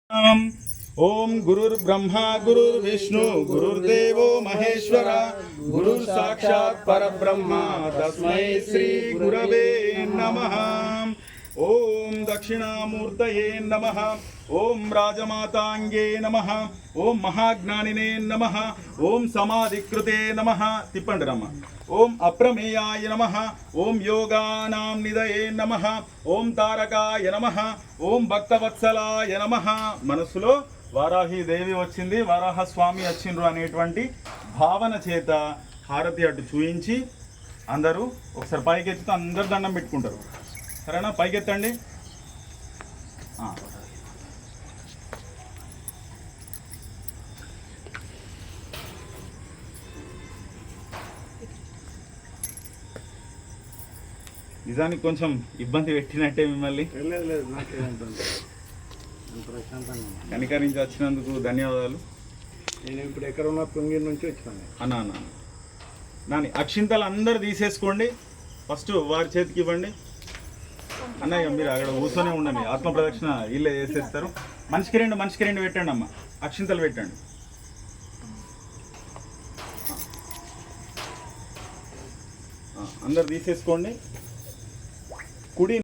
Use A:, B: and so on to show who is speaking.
A: ओम गुरुर्ब्रह्मा गुरुर्विष्णु गुरुर्देवो महेश्वर गुरुर् साक्षात् परब्रह्म तस्मै श्री गुरवे नमः। ओम दक्षिणामूर्तये नमः। ओम राजमातांगे नमः। ओम महाज्ञानिने नमः। ओम समाधिकृते नमः। तिप्पंడి రమ్మ। ओम अप्रमेयाय नमः। ओम योगानां निधये नमः। ओम तारकाय नमः। ओम भक्तवत्सलाय नमः। మనసులో వారాహి దేవి వచ్చింది, వారాహ స్వామి వచ్చిండ్రు అనేటువంటి భావన చేత హారతి అటు చూయించి అందరూ ఒకసారి పైకెత్తుతూ అందరు దండం పెట్టుకుంటారు. సరేనా? పైకెత్తండి. నిజానికి కొంచెం ఇబ్బంది పెట్టినట్టే మిమ్మల్ని. కనికరించి వచ్చినందుకు ధన్యవాదాలు.
B: నేను ఇప్పుడు ఎక్కడ ఉన్నా పొంగిరి నుంచి వచ్చాను
A: అన్న. నాని అక్షింతలు అందరు తీసేసుకోండి. ఫస్ట్ వారి చేతికి ఇవ్వండి. అన్నయ్య మీరు అక్కడ కూర్చొనే ఉండండి. ఆత్మ ప్రదక్షిణ వీళ్ళే చేసేస్తారు. మనిషికి రెండు పెట్టండి అమ్మ. అక్షింతలు పెట్టండి. అందరు తీసేసుకోండి. కుడి